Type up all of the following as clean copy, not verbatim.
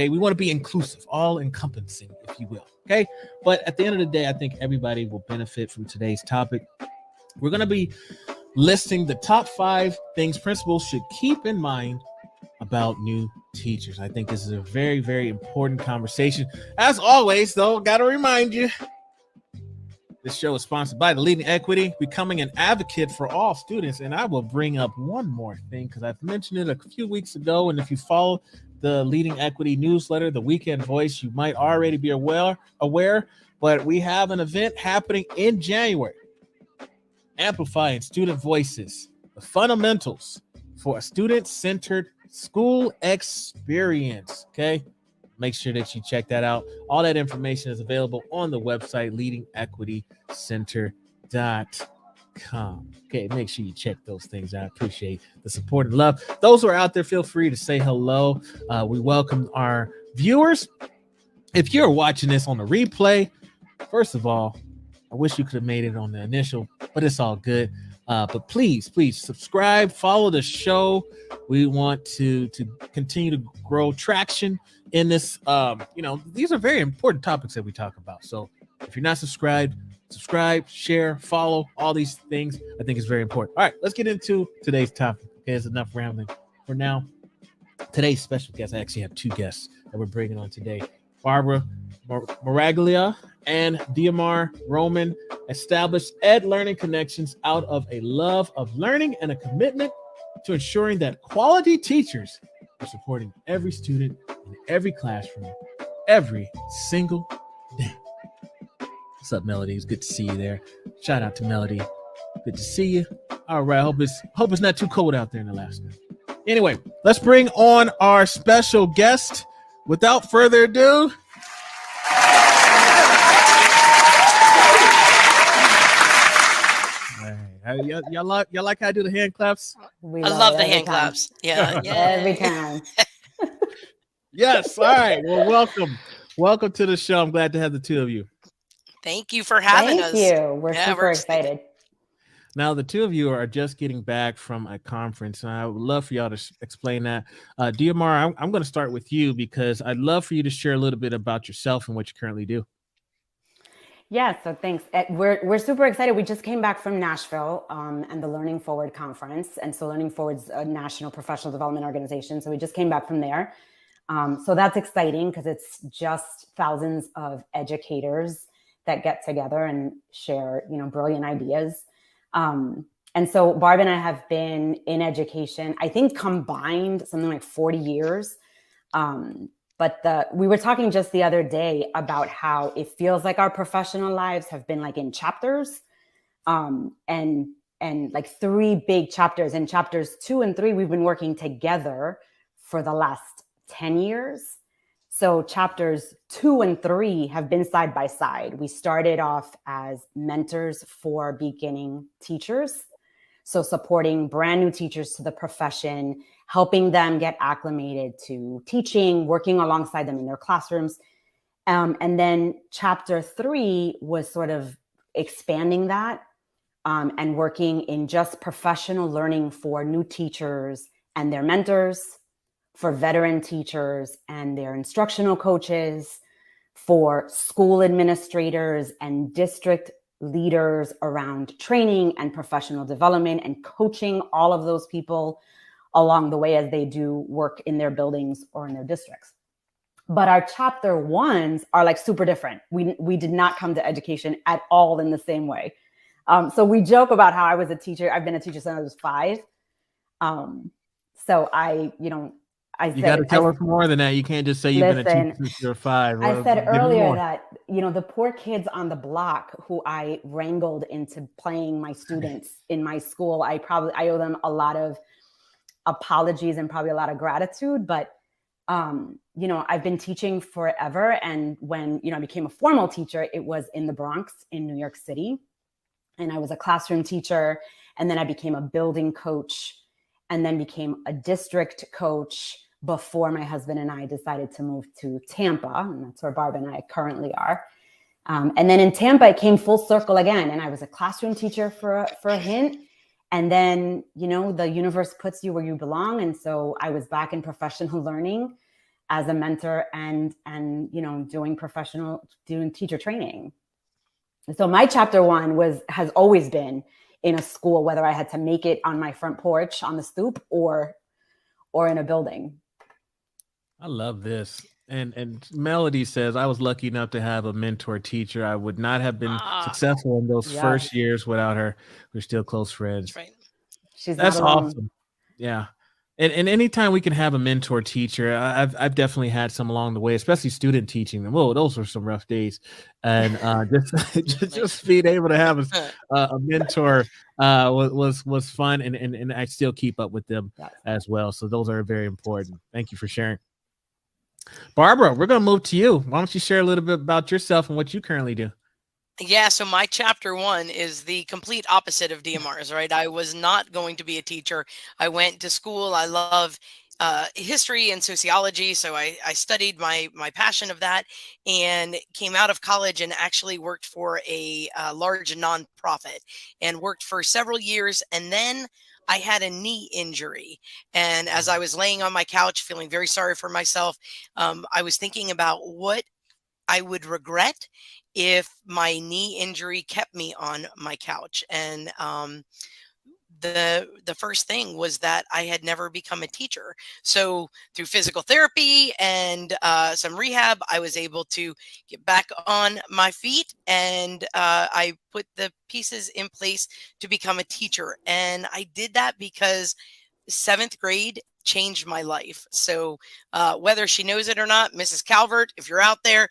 Okay, we want to be inclusive, all encompassing, if you will. Okay, but at the end of the day, I think everybody will benefit from today's topic. We're going to be listing the top 5 things principals should keep in mind about new teachers. I think this is a very, very important conversation. As always, though, got to remind you, this show is sponsored by the Leading Equity, becoming an advocate for all students. And I will bring up one more thing because I've mentioned it a few weeks ago. And if you follow the Leading Equity newsletter, the Weekend Voice, you might already be aware, but we have an event happening in January. Amplifying student voices, the fundamentals for a student-centered school experience. Okay, make sure that you check that out. All that information is available on the website leadingequitycenter.com. Okay, make sure you check those things out. I appreciate the support and love. Those who are out there, feel free to say hello. We welcome our viewers. If you're watching this on the replay, first of all, I wish you could have made it on the initial, but it's all good. But please subscribe, follow the show. We want to continue to grow traction in this. These are very important topics that we talk about. So if you're not subscribed, subscribe, share, follow, all these things. I think it's very important. All right, let's get into today's topic. Okay, it's enough rambling for now. Today's special guest, I actually have 2 guests that we're bringing on today. Barbara Moraglia and Diamar Roman established Ed Learning Connections out of a love of learning and a commitment to ensuring that quality teachers are supporting every student in every classroom every single day. What's up, Melody? It's good to see you there. Shout out to Melody. Good to see you. All right. Hope it's not too cold out there in Alaska. Anyway, let's bring on our special guest. Without further ado, y'all like how I do the hand claps? I love the hand claps. Yeah. Every time. Yes. All right. Well, welcome to the show. I'm glad to have the 2 of you. Thank you for having us. Thank you. We're super excited. Now, the 2 of you are just getting back from a conference, and I would love for y'all to explain that. Diamar, I'm going to start with you because I'd love for you to share a little bit about yourself and what you currently do. Yeah, so thanks. We're super excited. We just came back from Nashville and the Learning Forward conference. And so Learning Forward's a national professional development organization. So we just came back from there. So that's exciting because it's just thousands of educators that get together and share, brilliant ideas. And so Barb and I have been in education, I think combined something like 40 years. But we were talking just the other day about how it feels like our professional lives have been like in chapters, and like 3 big chapters. In chapters 2 and 3, we've been working together for the last 10 years. So chapters 2 and 3 have been side by side. We started off as mentors for beginning teachers. So supporting brand new teachers to the profession, helping them get acclimated to teaching, working alongside them in their classrooms. And then chapter 3 was sort of expanding that and working in just professional learning for new teachers and their mentors, for veteran teachers and their instructional coaches, for school administrators and district leaders around training and professional development and coaching all of those people along the way as they do work in their buildings or in their districts. But our chapter 1s are like super different. We did not come to education at all in the same way. So we joke about how I was a teacher. I've been a teacher since I was 5. So you got to tell us more than that. You can't just say you've been a teacher since you're 5. I said earlier that, the poor kids on the block who I wrangled into playing my students in my school, I owe them a lot of apologies and probably a lot of gratitude. But, I've been teaching forever. And when, I became a formal teacher, it was in the Bronx in New York City. And I was a classroom teacher. And then I became a building coach and then became a district coach before my husband and I decided to move to Tampa. And that's where Barb and I currently are. And then in Tampa, it came full circle again. And I was a classroom teacher for a hint. And then, the universe puts you where you belong. And so I was back in professional learning as a mentor and doing teacher training. So my chapter one has always been in a school, whether I had to make it on my front porch on the stoop or in a building. I love this. And Melody says, I was lucky enough to have a mentor teacher. I would not have been successful in those first years without her. We're still close friends. That's right. That's awesome. Yeah. And anytime we can have a mentor teacher, I've definitely had some along the way, especially student teaching them. Whoa, those were some rough days. And just being able to have a mentor was fun, and I still keep up with them as well. So those are very important. Thank you for sharing. Barbara, we're going to move to you. Why don't you share a little bit about yourself and what you currently do? Yeah, so my chapter one is the complete opposite of Diamar's, right? I was not going to be a teacher. I went to school. I love history and sociology, so I studied my passion of that, and came out of college and actually worked for a large nonprofit, and worked for several years, and then I had a knee injury. And as I was laying on my couch, feeling very sorry for myself, I was thinking about what I would regret if my knee injury kept me on my couch. And the first thing was that I had never become a teacher. So through physical therapy and some rehab, I was able to get back on my feet, and I put the pieces in place to become a teacher. And I did that because 7th grade changed my life. So whether she knows it or not, Mrs. Calvert, if you're out there,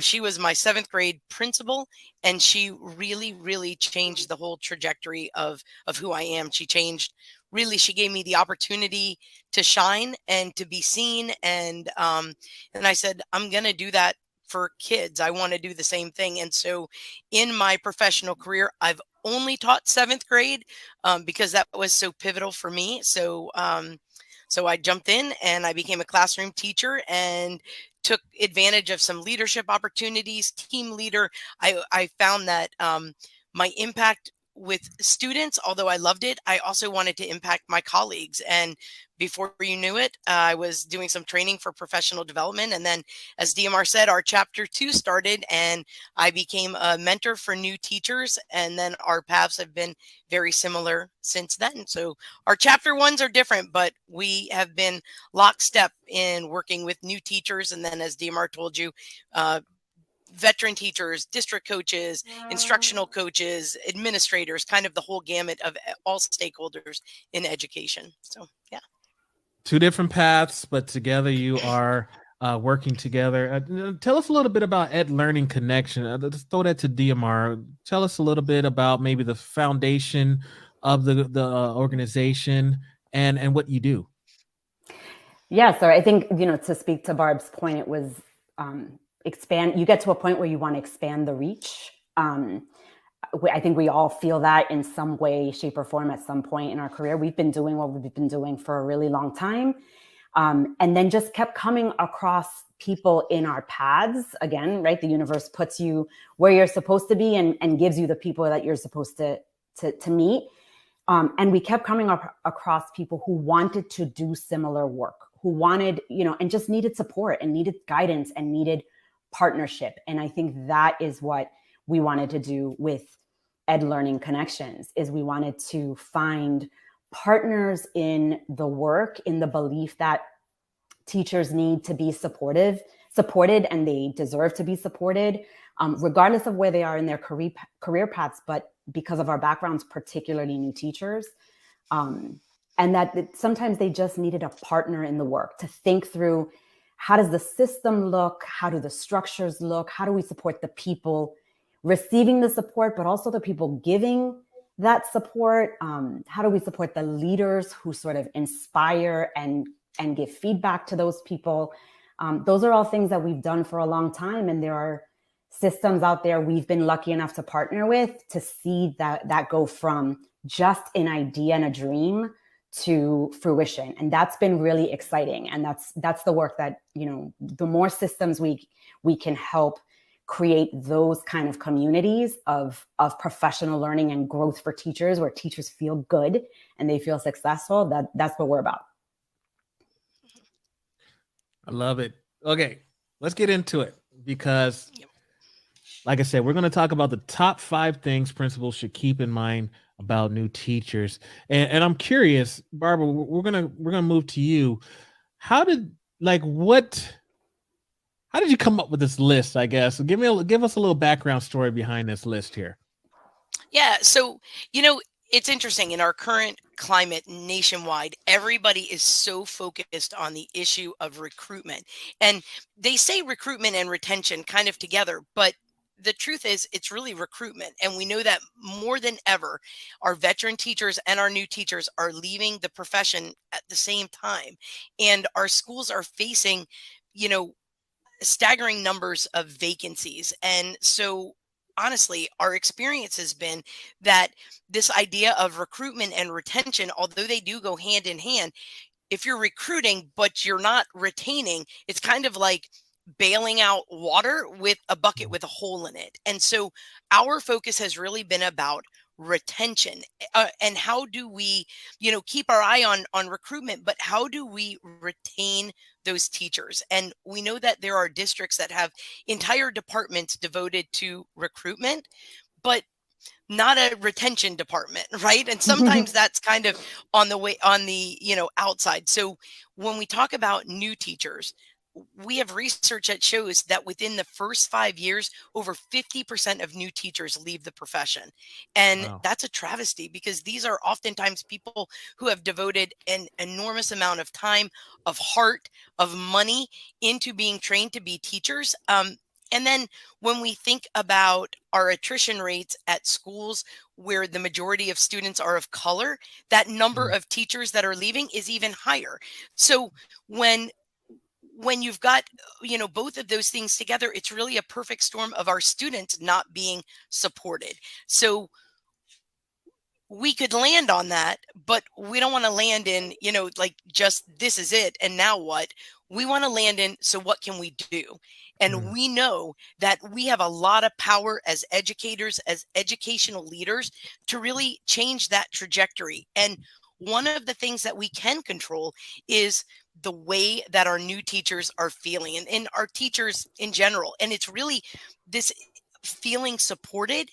she was my 7th grade principal, and she really, really changed the whole trajectory of who I am. She gave me the opportunity to shine and to be seen. And I said, I'm going to do that for kids. I want to do the same thing. And so in my professional career, I've only taught 7th grade because that was so pivotal for me. So I jumped in and I became a classroom teacher and took advantage of some leadership opportunities, team leader. I found that my impact with students, although I loved it, I also wanted to impact my colleagues. And before you knew it, I was doing some training for professional development. And then, as Diamar said, our chapter 2 started, and I became a mentor for new teachers. And then our paths have been very similar since then. So our chapter 1s are different, but we have been lockstep in working with new teachers. And then, as Diamar told you, veteran teachers, district coaches, instructional coaches, administrators, kind of the whole gamut of all stakeholders in education. So, yeah. 2 different paths, but together you are working together. Tell us a little bit about Ed Learning Connection. Let's throw that to Diamar. Tell us a little bit about maybe the foundation of the organization and what you do. Yeah, so I think, to speak to Barb's point, it was you get to a point where you want to expand the reach. I think we all feel that in some way, shape, or form at some point in our career. We've been doing what we've been doing for a really long time. And then just kept coming across people in our paths. Again, right? The universe puts you where you're supposed to be and gives you the people that you're supposed to meet. And we kept coming across people who wanted to do similar work, who wanted, and just needed support and needed guidance and needed partnership. And I think that is what we wanted to do with Ed Learning Connections, is we wanted to find partners in the work, in the belief that teachers need to be supported, and they deserve to be supported, regardless of where they are in their career paths, but because of our backgrounds, particularly new teachers. And that sometimes they just needed a partner in the work to think through, how does the system look? How do the structures look? How do we support the people receiving the support, but also the people giving that support? How do we support the leaders who sort of inspire and give feedback to those people? Those are all things that we've done for a long time. And there are systems out there we've been lucky enough to partner with to see that go from just an idea and a dream to fruition. And that's been really exciting. And that's the work that, the more systems we can help create those kind of communities of professional learning and growth for teachers, where teachers feel good and they feel successful, that's what we're about. I love it. Okay, let's get into it because, like I said, we're going to talk about the top 5 things principals should keep in mind about new teachers. And I'm curious, Barbara, we're gonna move to you. How did like what? How did you come up with this list? I guess give us a little background story behind this list here. Yeah. So, it's interesting in our current climate nationwide, everybody is so focused on the issue of recruitment. And they say recruitment and retention kind of together, but the truth is it's really recruitment. And we know that more than ever, our veteran teachers and our new teachers are leaving the profession at the same time. And our schools are facing, you know, staggering numbers of vacancies. And so, honestly, our experience has been that this idea of recruitment and retention, although they do go hand in hand, if you're recruiting but you're not retaining, it's kind of like bailing out water with a bucket with a hole in it. And so our focus has really been about retention, and how do we, keep our eye on recruitment, but how do we retain those teachers? And we know that there are districts that have entire departments devoted to recruitment, but not a retention department, right? And sometimes that's kind of on the outside. So when we talk about new teachers, we have research that shows that within the first 5 years, over 50% of new teachers leave the profession. And Wow. that's a travesty because these are oftentimes people who have devoted an enormous amount of time, of heart, of money into being trained to be teachers. And then when we think about our attrition rates at schools where the majority of students are of color, that number of teachers that are leaving is even higher. So when you've got, both of those things together, it's really a perfect storm of our students not being supported. So we could land on that, but we don't want to land in, like just this is it. And now what? We want to land in, so what can we do? And we know that we have a lot of power as educators, as educational leaders, to really change that trajectory. And one of the things that we can control is the way that our new teachers are feeling, and our teachers in general. And it's really this feeling supported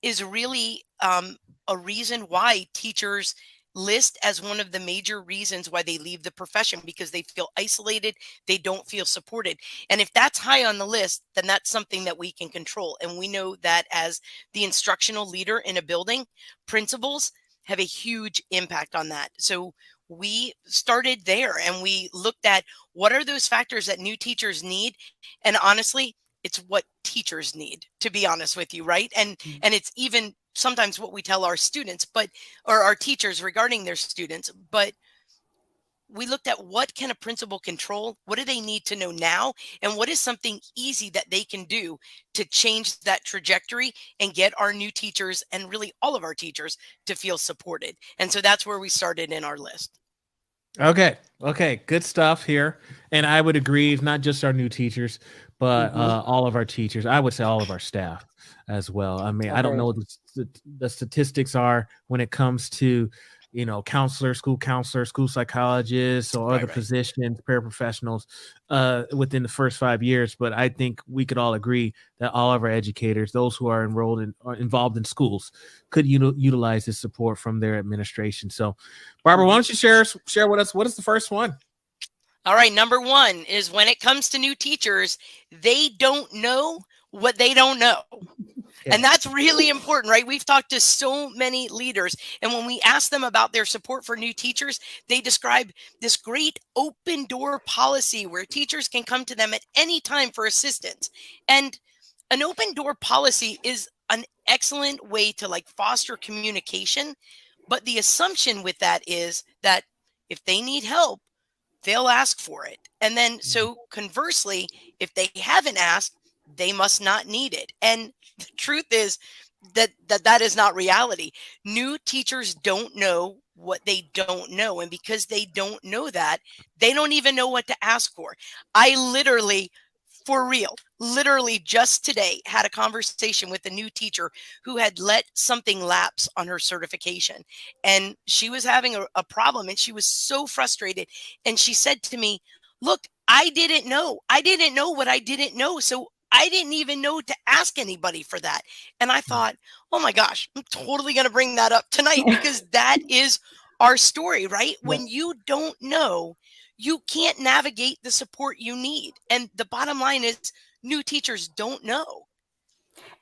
is really a reason why teachers list as one of the major reasons why they leave the profession, because they feel isolated, they don't feel supported. And if that's high on the list, then that's something that we can control. And we know that as the instructional leader in a building, principals have a huge impact on that. So we started there and we looked at what are those factors that new teachers need. And honestly, it's what teachers need, to be honest with you, right? And it's even sometimes what we tell our students, or our teachers regarding their students. But we looked at what can a principal control, what do they need to know now, and what is something easy that they can do to change that trajectory and get our new teachers and really all of our teachers to feel supported. And so that's where we started in our list. Okay. Good stuff here. And I would agree, not just our new teachers, but all of our teachers. I would say all of our staff as well. I mean, I don't know what the statistics are when it comes to, counselors, school psychologists, or other positions, paraprofessionals within the first 5 years. But I think we could all agree that all of our educators, those who are enrolled in or involved in schools, could utilize this support from their administration. So, Barbara, why don't you share with us, what is the first one? All right. Number one is, when it comes to new teachers, they don't know what they don't know. Yeah. And that's really important, right? We've talked to so many leaders, and when we ask them about their support for new teachers, they describe this great open door policy where teachers can come to them at any time for assistance. And an open door policy is an excellent way to foster communication. But the assumption with that is that if they need help, they'll ask for it. And then, so conversely, if they haven't asked, they must not need it. And the truth is that is not reality. New teachers don't know what they don't know. And because they don't know that, they don't even know what to ask for. I literally, for real, literally just today had a conversation with a new teacher who had let something lapse on her certification. And she was having a problem, and she was so frustrated. And she said to me, look, I didn't know. I didn't know what I didn't know. So I didn't even know to ask anybody for that. And I thought, oh my gosh, I'm totally going to bring that up tonight because that is our story, right? When you don't know, you can't navigate the support you need. And the bottom line is new teachers don't know.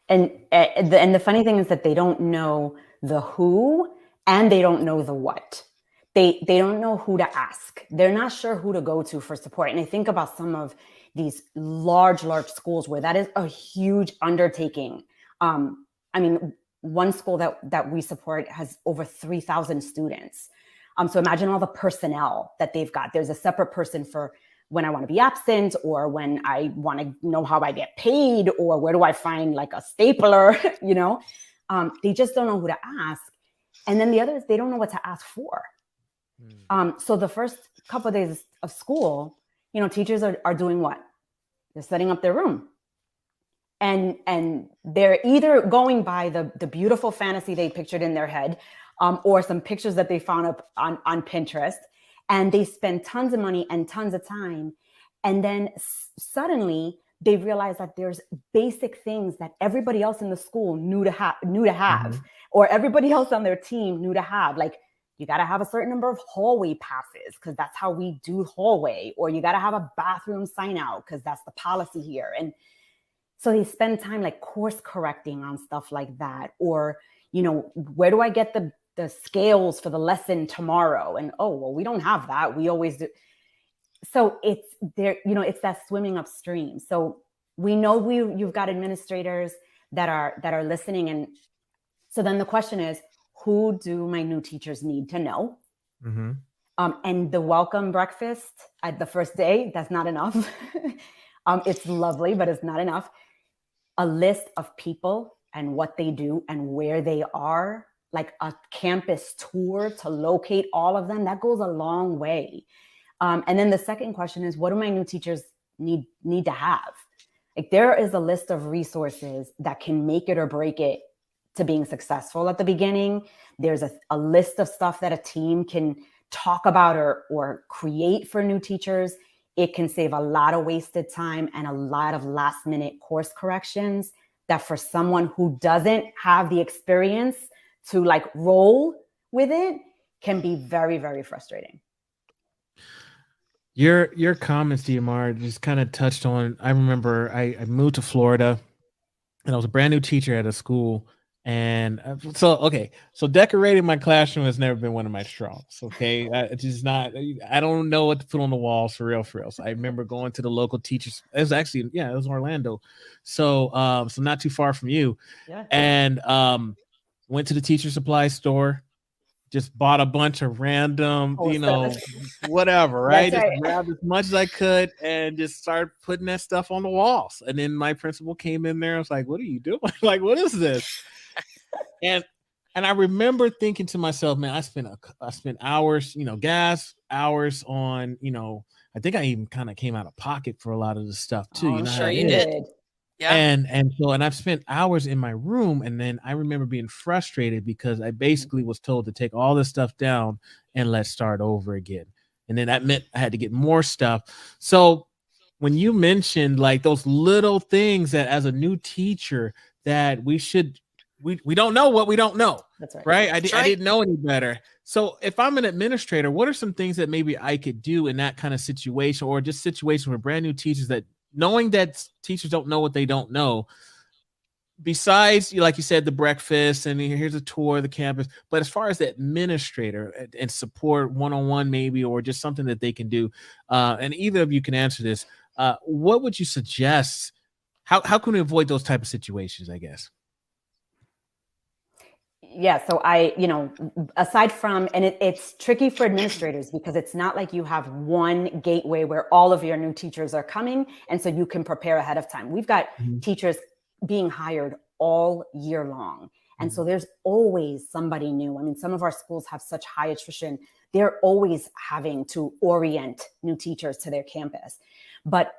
And the funny thing is that they don't know the who and they don't know the what. They don't know who to ask. They're not sure who to go to for support. And I think about some of these large schools where that is a huge undertaking. I mean, one school that we support has over 3,000 students. So imagine all the personnel that they've got. There's a separate person for when I want to be absent, or when I want to know how I get paid, or where do I find like a stapler, you know? They just don't know who to ask. And then the other is they don't know what to ask for. So the first couple of days of school, you know, teachers are doing what? They're setting up their room. And they're either going by the beautiful fantasy they pictured in their head, or some pictures that they found up on Pinterest. And they spend tons of money and tons of time. And then suddenly they realize that there's basic things that everybody else in the school knew to have, or everybody else on their team knew to have. Like, you got to have a certain number of hallway passes because that's how we do hallway, or you got to have a bathroom sign out because that's the policy here. And so they spend time like course correcting on stuff like that. Or, you know, where do I get the scales for the lesson tomorrow? And, oh, well, we don't have that. We always do. So it's there, you know, it's that swimming upstream. So we know you've got administrators that are listening. And so then the question is, who do my new teachers need to know? And the welcome breakfast at the first day, that's not enough. It's lovely, but it's not enough. A list of people and what they do and where they are, like a campus tour to locate all of them, that goes a long way. And then the second question is, what do my new teachers need to have? Like, there is a list of resources that can make it or break it to being successful at the beginning. There's a list of stuff that a team can talk about or create for new teachers. It can save a lot of wasted time and a lot of last minute course corrections that for someone who doesn't have the experience to like roll with it can be very, very frustrating. Your comments, Diamar, just kind of touched on, I remember I moved to Florida and I was a brand new teacher at a school. And so decorating my classroom has never been one of my strengths. Okay. It's just not, I don't know what to put on the walls for real. So I remember going to the local teachers. It was actually, it was Orlando. So not too far from you. Yeah. And went to the teacher supply store, just bought a bunch of random, whatever, right? Just grabbed as much as I could and just started putting that stuff on the walls. And then my principal came in there. I was like, what are you doing? Like, what is this? And I remember thinking to myself, man, I spent hours, gas hours on, I think I even kind of came out of pocket for a lot of the stuff too. I'm sure you did. Yeah. And I've spent hours in my room, and then I remember being frustrated because I basically was told to take all this stuff down and let's start over again. And then that meant I had to get more stuff. So when you mentioned like those little things that as a new teacher that we don't know what we don't know. That's right. Right. I didn't know any better. So if I'm an administrator, what are some things that maybe I could do in that kind of situation, or just situation with brand new teachers, that knowing that teachers don't know what they don't know, besides, like you said, the breakfast and here's a tour of the campus, but as far as the administrator and support one-on-one maybe, or just something that they can do, and either of you can answer this, what would you suggest? How can we avoid those type of situations, I guess? Yeah. So aside from, and it's tricky for administrators because it's not like you have one gateway where all of your new teachers are coming. And so you can prepare ahead of time. We've got teachers being hired all year long. And so there's always somebody new. I mean, some of our schools have such high attrition. They're always having to orient new teachers to their campus. But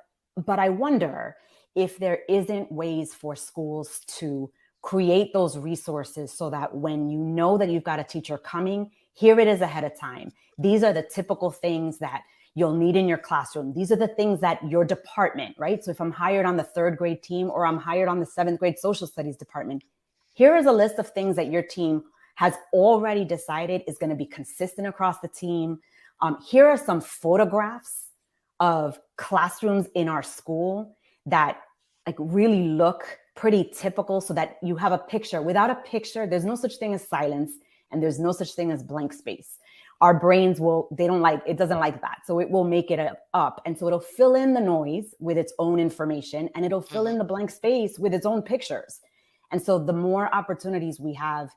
I wonder if there isn't ways for schools to create those resources so that when you know that you've got a teacher coming, here it is ahead of time. These are the typical things that you'll need in your classroom. These are the things that your department, right? So if I'm hired on the 3rd grade team, or I'm hired on the 7th grade social studies department, here is a list of things that your team has already decided is going to be consistent across the team. Here are some photographs of classrooms in our school that like really look pretty typical, so that you have a picture. Without a picture, there's no such thing as silence, and there's no such thing as blank space. Our brains doesn't like that. So it will make it up. And so it'll fill in the noise with its own information, and it'll fill in the blank space with its own pictures. And so the more opportunities we have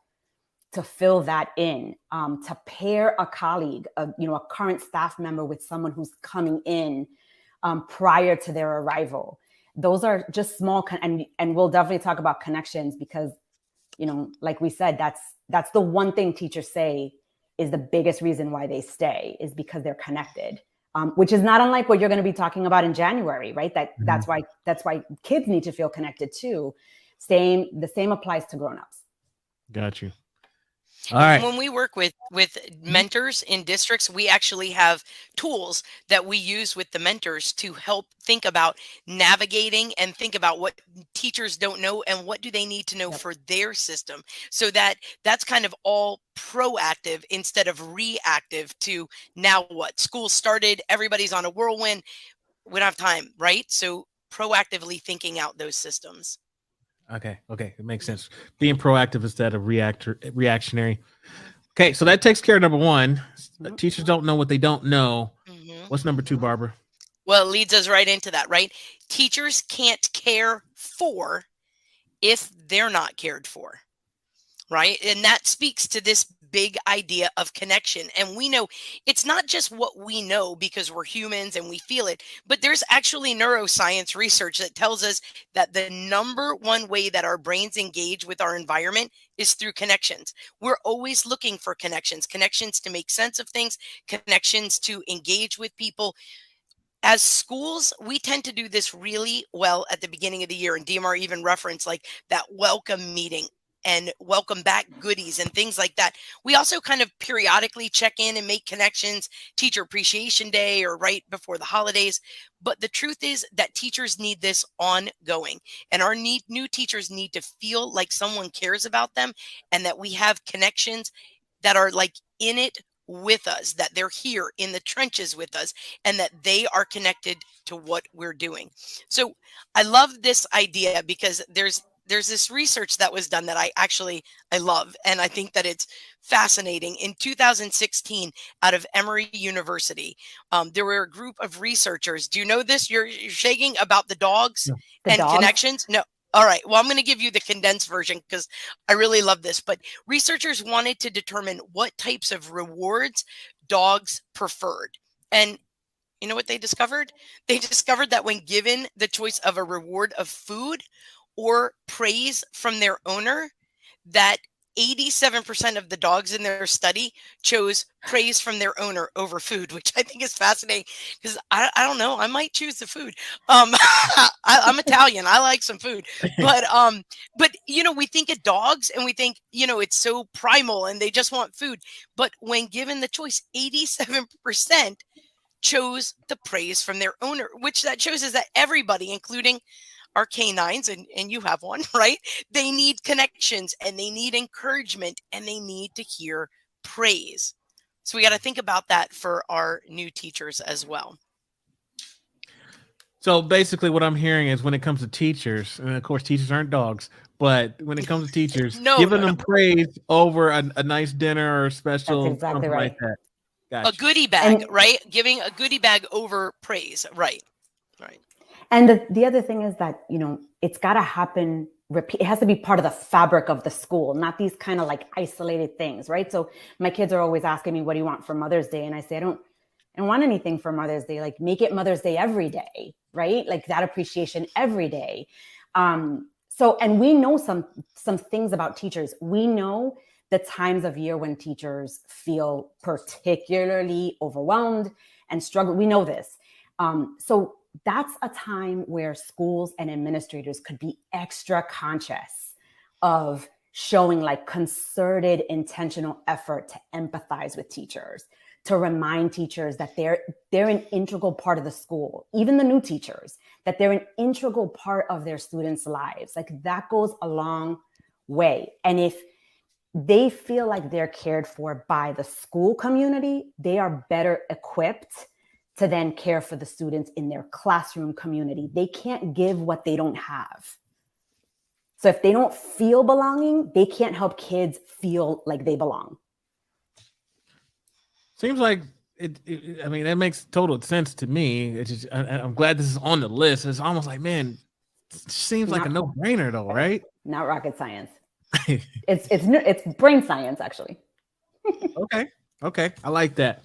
to fill that in, to pair a colleague, a current staff member with someone who's coming in prior to their arrival. Those are just small, and we'll definitely talk about connections, because, like we said, that's the one thing teachers say is the biggest reason why they stay, is because they're connected, which is not unlike what you're going to be talking about in January, right? That's why kids need to feel connected too. The same applies to grownups. Got you. All right. When we work with mentors in districts, we actually have tools that we use with the mentors to help think about navigating and think about what teachers don't know and what do they need to know for their system. So that's kind of all proactive instead of reactive to now what? School started, everybody's on a whirlwind. We don't have time, right? So proactively thinking out those systems. Okay. It makes sense. Being proactive instead of reactionary. Okay. So that takes care of number 1. Teachers don't know what they don't know. What's number 2, Barbara? Well, it leads us right into that, right? Teachers can't care for if they're not cared for, right? And that speaks to this big idea of connection. And we know it's not just what we know because we're humans and we feel it, but there's actually neuroscience research that tells us that the number one way that our brains engage with our environment is through connections. We're always looking for connections to make sense of things, connections to engage with people. As schools, we tend to do this really well at the beginning of the year. And Diamar even referenced like that welcome meeting and welcome back goodies and things like that. We also kind of periodically check in and make connections, Teacher Appreciation Day or right before the holidays. But the truth is that teachers need this ongoing, and our new teachers need to feel like someone cares about them and that we have connections that are like in it with us, that they're here in the trenches with us, and that they are connected to what we're doing. So I love this idea because there's this research that was done that I love, and I think that it's fascinating. In 2016, out of Emory University, there were a group of researchers. Do you know this? You're shaking about the dogs and dogs? Connections? No. All right. Well, I'm going to give you the condensed version because I really love this. But researchers wanted to determine what types of rewards dogs preferred. And you know what they discovered? They discovered that when given the choice of a reward of food or praise from their owner, that 87% of the dogs in their study chose praise from their owner over food, which I think is fascinating because I don't know, I might choose the food. I'm Italian, I like some food, but you know, we think of dogs and we think, you know, it's so primal and they just want food. But when given the choice, 87% chose the praise from their owner, which that shows is that everybody, including our canines, and you have one, right? They need connections and they need encouragement and they need to hear praise. So we got to think about that for our new teachers as well. So basically what I'm hearing is when it comes to teachers, and of course teachers aren't dogs, but when it comes to teachers, giving them praise over a nice dinner or special, that's exactly right. Like that. Gotcha. A goodie bag, right? Giving a goodie bag over praise. Right. And the other thing is that, you know, it's got to happen. It has to be part of the fabric of the school, not these kind of like isolated things, right? So my kids are always asking me, what do you want for Mother's Day? And I say, I don't want anything for Mother's Day. Like, make it Mother's Day every day, right? Like that appreciation every day. So, and we know some things about teachers. We know the times of year when teachers feel particularly overwhelmed and struggle. We know this. So that's a time where schools and administrators could be extra conscious of showing like concerted, intentional effort to empathize with teachers, to remind teachers that they're an integral part of the school, even the new teachers, that they're an integral part of their students' lives. Like that goes a long way. And if they feel like they're cared for by the school community, they are better equipped to then care for the students in their classroom community. They can't give what they don't have. So if they don't feel belonging, they can't help kids feel like they belong. Seems like I mean, that makes total sense to me. It's just, I'm glad this is on the list. It's almost like, man, it seems like a no-brainer though, right? Not rocket science. It's brain science, actually. Okay. I like that.